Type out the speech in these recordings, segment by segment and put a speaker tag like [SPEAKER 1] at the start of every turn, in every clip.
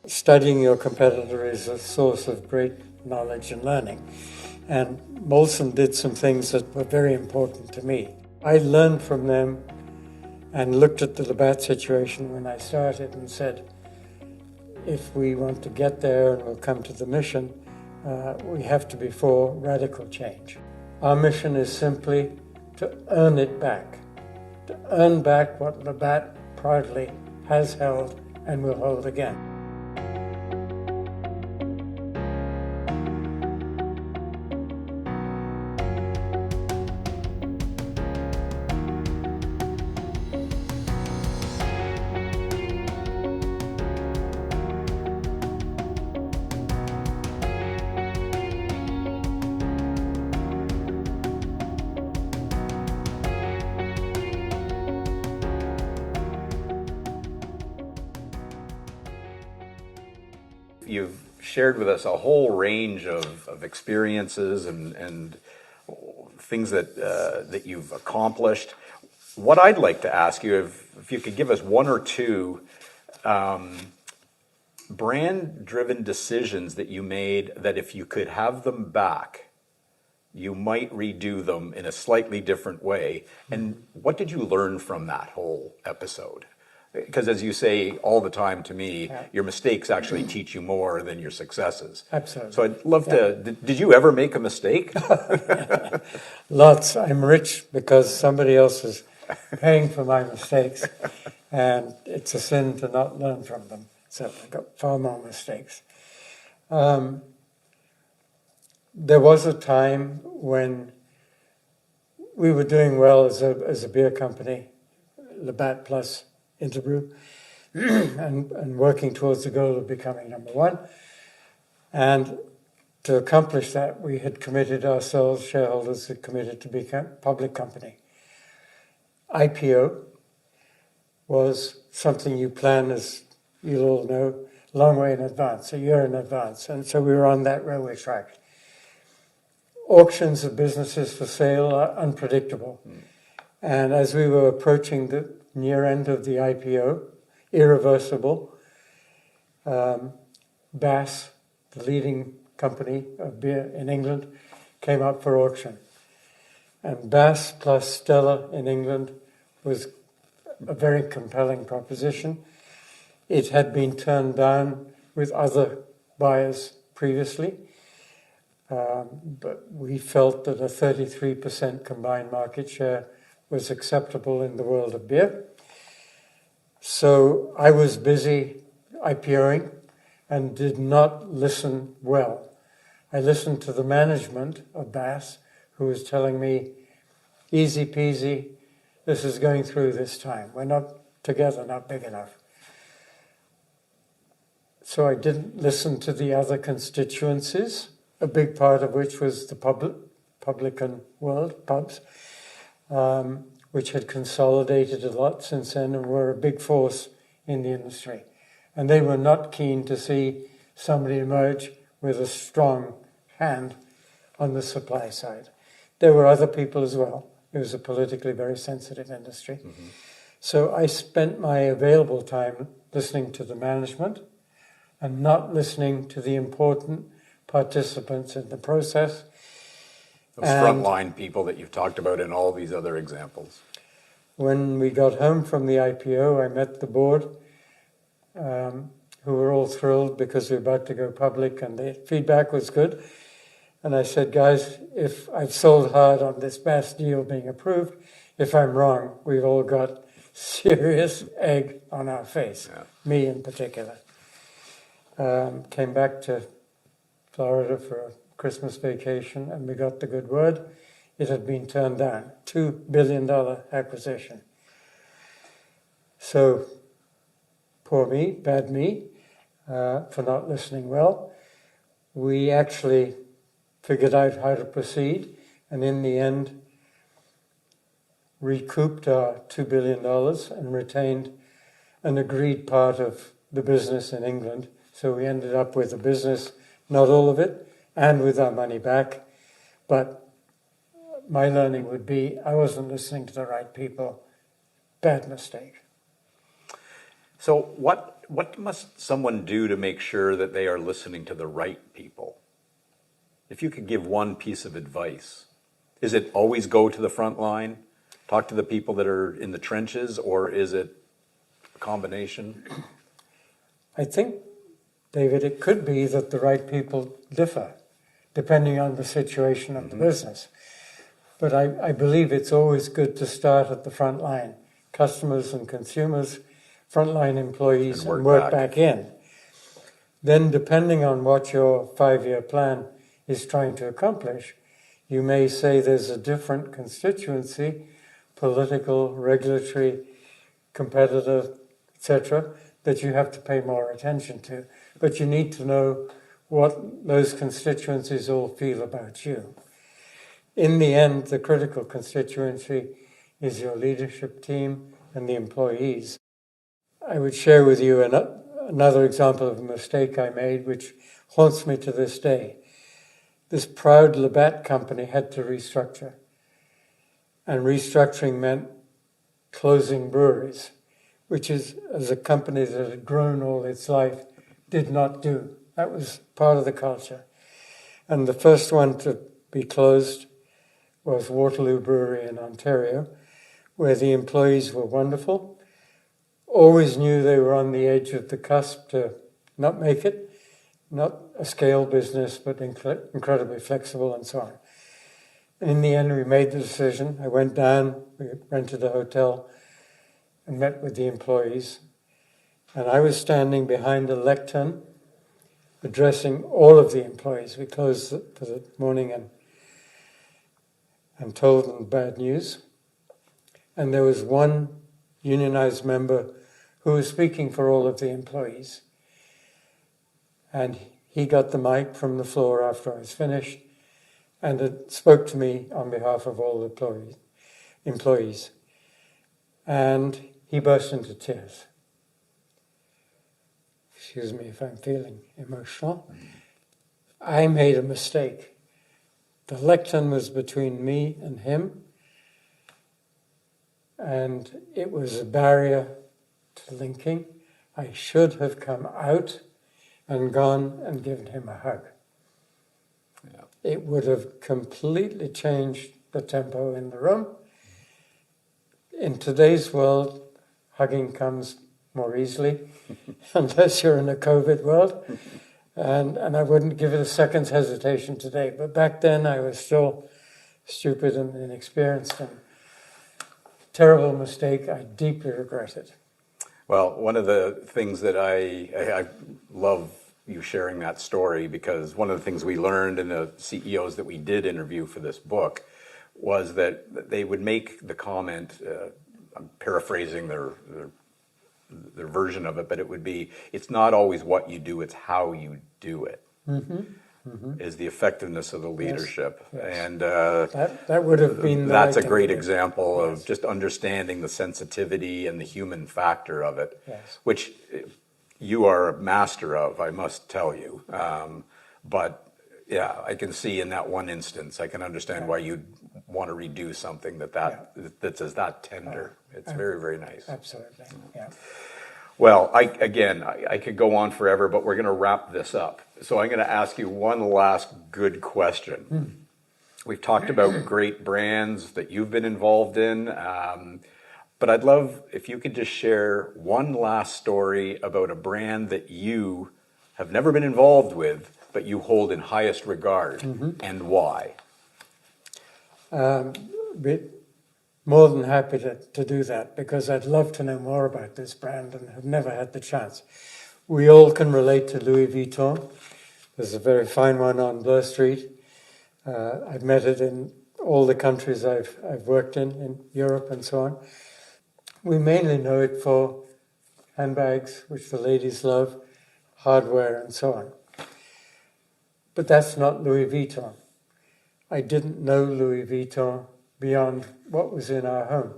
[SPEAKER 1] Studying your competitor is a source of great knowledge and learning. And Molson did some things that were very important to me. I learned from them and looked at the Labatt situation when I started and said, if we want to get there and we'll come to the mission, we have to be for radical change. Our mission is simply to earn it back, to earn back what Labatt proudly has held and will hold again.
[SPEAKER 2] You've shared with us a whole range of experiences and things that you've accomplished. What I'd like to ask you, if you could give us one or two brand-driven decisions that you made that if you could have them back, you might redo them in a slightly different way. And what did you learn from that whole episode? Because as you say all the time to me, your mistakes actually teach you more than your successes.
[SPEAKER 1] Absolutely.
[SPEAKER 2] So I'd love to, did you ever make a mistake?
[SPEAKER 1] Lots. I'm rich because somebody else is paying for my mistakes, and it's a sin to not learn from them. So I've got far more mistakes. There was a time when we were doing well as a beer company, Labatt plus Interbrew, and working towards the goal of becoming number one. And to accomplish that, we had committed ourselves, shareholders had committed to become a public company. IPO was something you plan, as you'll all know, a long way in advance, a year in advance. And so we were on that railway track. Auctions of businesses for sale are unpredictable. And as we were approaching the near end of the IPO, irreversible, Bass, the leading company of beer in England, came up for auction. And Bass plus Stella in England was a very compelling proposition. It had been turned down with other buyers previously, but we felt that a 33% combined market share was acceptable in the world of beer. So I was busy IPOing and did not listen well. I listened to the management of Bass, who was telling me, easy peasy, this is going through this time. We're not together, not big enough. So I didn't listen to the other constituencies, a big part of which was the publican world, pubs, which had consolidated a lot since then and were a big force in the industry. And they were not keen to see somebody emerge with a strong hand on the supply side. There were other people as well. It was a politically very sensitive industry. Mm-hmm. So I spent my available time listening to the management and not listening to the important participants in the process.
[SPEAKER 2] Those frontline people that you've talked about in all these other examples.
[SPEAKER 1] When we got home from the IPO, I met the board, who were all thrilled because we were about to go public and the feedback was good. And I said, guys, if I've sold hard on this Bass deal being approved, if I'm wrong, we've all got serious egg on our face, me in particular. Came back to Florida for a Christmas vacation, and we got the good word. It had been turned down. $2 billion acquisition. So, poor me, bad me, for not listening well. We actually figured out how to proceed, and in the end, recouped our $2 billion and retained an agreed part of the business in England. So we ended up with a business, not all of it, and with our money back. But my learning would be I wasn't listening to the right people. Bad mistake.
[SPEAKER 2] So what must someone do to make sure that they are listening to the right people? If you could give one piece of advice, is it always go to the front line, talk to the people that are in the trenches, or is it a combination?
[SPEAKER 1] I think, David, it could be that the right people differ, depending on the situation of the business. But I believe it's always good to start at the front line, customers and consumers, frontline employees, and work back in. Then, depending on what your 5-year plan is trying to accomplish, you may say there's a different constituency, political, regulatory, competitive, etc., that you have to pay more attention to. But you need to know what those constituencies all feel about you. In the end, the critical constituency is your leadership team and the employees. I would share with you another example of a mistake I made, which haunts me to this day. This proud Labatt company had to restructure. And restructuring meant closing breweries, which is, as a company that had grown all its life, did not do. That was part of the culture. And the first one to be closed was Waterloo Brewery in Ontario, where the employees were wonderful, always knew they were on the edge of the cusp to not make it, not a scale business, but incredibly flexible and so on. And in the end, we made the decision. I went down, we rented a hotel, and met with the employees. And I was standing behind a lectern addressing all of the employees. We closed for the morning and told them bad news. And there was one unionized member who was speaking for all of the employees. And he got the mic from the floor after I was finished and it spoke to me on behalf of all the employees. And he burst into tears. Excuse me if I'm feeling emotional. I made a mistake. The lectern was between me and him, and it was a barrier to linking. I should have come out and gone and given him a hug. Yeah. It would have completely changed the tempo in the room. In today's world, hugging comes more easily, unless you're in a COVID world. And I wouldn't give it a second's hesitation today. But back then, I was still stupid and inexperienced. And terrible mistake. I deeply regret it.
[SPEAKER 2] Well, one of the things that I love you sharing that story, because one of the things we learned in the CEOs that we did interview for this book was that they would make the comment, I'm paraphrasing their version of it, but it would be, it's not always what you do, it's how you do it. Mm-hmm. Mm-hmm. Is the effectiveness of the leadership. Yes. Yes. And
[SPEAKER 1] that would have been
[SPEAKER 2] that's a great example of just understanding the sensitivity and the human factor of it, which you are a master of, I must tell you. But yeah, I can see in that one instance, I can understand why you'd want to redo something that's as that tender. It's very, very nice.
[SPEAKER 1] Absolutely. Yeah.
[SPEAKER 2] Well, I could go on forever, but we're going to wrap this up. So I'm going to ask you one last good question. We've talked about great brands that you've been involved in, but I'd love if you could just share one last story about a brand that you have never been involved with, but you hold in highest regard, and why.
[SPEAKER 1] More than happy to do that, because I'd love to know more about this brand and have never had the chance. We all can relate to Louis Vuitton. There's a very fine one on Bloor Street. I've met it in all the countries I've worked in Europe and so on. We mainly know it for handbags, which the ladies love, hardware and so on. But that's not Louis Vuitton. I didn't know Louis Vuitton beyond what was in our home.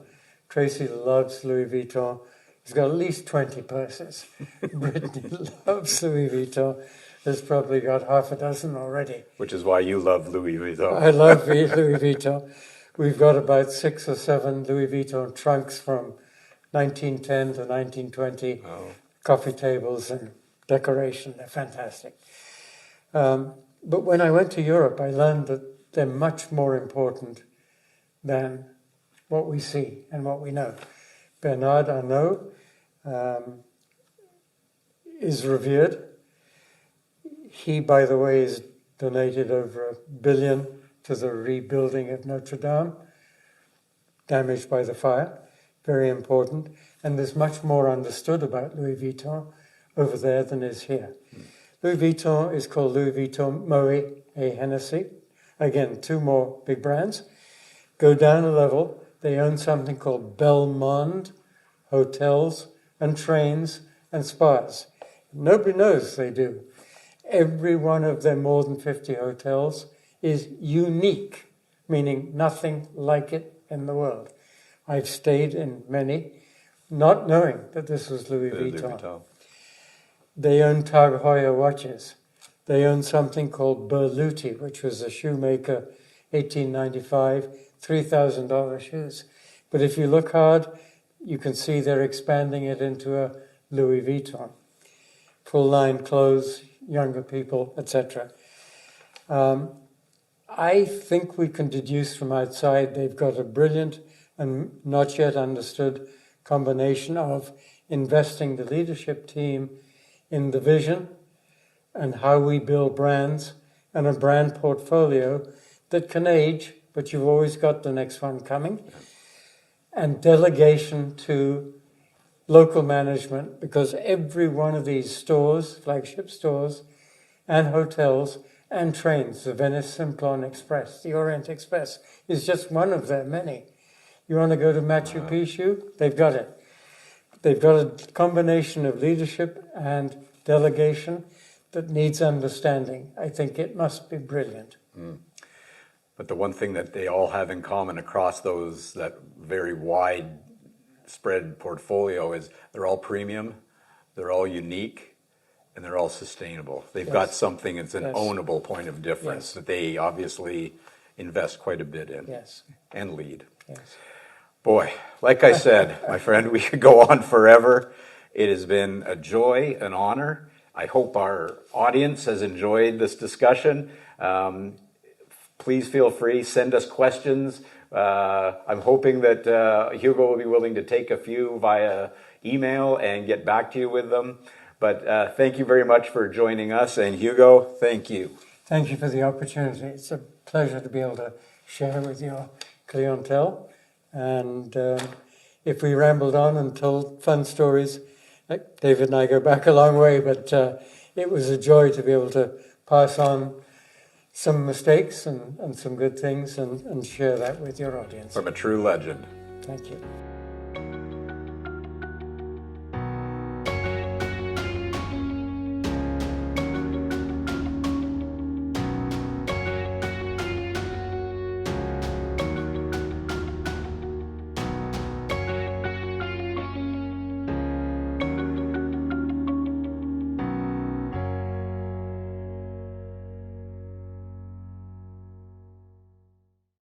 [SPEAKER 1] Tracy loves Louis Vuitton. He's got at least 20 purses. Brittany loves Louis Vuitton. Has probably got half a dozen already.
[SPEAKER 2] Which is why you love Louis Vuitton.
[SPEAKER 1] I love Louis Vuitton. We've got about 6 or 7 Louis Vuitton trunks from 1910 to 1920
[SPEAKER 2] Oh.
[SPEAKER 1] coffee tables and decoration. They're fantastic. But when I went to Europe, I learned that they're much more important than what we see and what we know. Bernard Arnault is revered. He, by the way, has donated over $1 billion to the rebuilding of Notre Dame, damaged by the fire. Very important. And there's much more understood about Louis Vuitton over there than is here. Louis Vuitton is called Louis Vuitton Moet et Hennessy. Again, two more big brands. Go down a level, they own something called Belmond Hotels and Trains and Spas. Nobody knows they do. Every one of their more than 50 hotels is unique, meaning nothing like it in the world. I've stayed in many, not knowing that this was Louis Vuitton. They own Tag Heuer watches. They own something called Berluti, which was a shoemaker, 1895, $3,000 shoes. But if you look hard, you can see they're expanding it into a Louis Vuitton. Full line clothes, younger people, etc. I think we can deduce from outside they've got a brilliant and not yet understood combination of investing the leadership team in the vision and how we build brands and a brand portfolio that can age, but you've always got the next one coming, and delegation to local management, because every one of these stores, flagship stores, and hotels, and trains, the Venice Simplon Express, the Orient Express, is just one of their many. You want to go to Machu Picchu? They've got it. They've got a combination of leadership and delegation that needs understanding. I think it must be brilliant.
[SPEAKER 2] But the one thing that they all have in common across that very wide spread portfolio is they're all premium, they're all unique, and they're all sustainable. They've got something that's an ownable point of difference that they obviously invest quite a bit in and lead.
[SPEAKER 1] Yes.
[SPEAKER 2] Boy, like I said, my friend, we could go on forever. It has been a joy, an honor. I hope our audience has enjoyed this discussion. Please feel free, send us questions. I'm hoping that Hugo will be willing to take a few via email and get back to you with them. But thank you very much for joining us. And Hugo, thank you.
[SPEAKER 1] Thank you for the opportunity. It's a pleasure to be able to share with your clientele. And if we rambled on and told fun stories, David and I go back a long way, but it was a joy to be able to pass on some mistakes and some good things and share that with your audience.
[SPEAKER 2] From a true legend.
[SPEAKER 1] Thank you.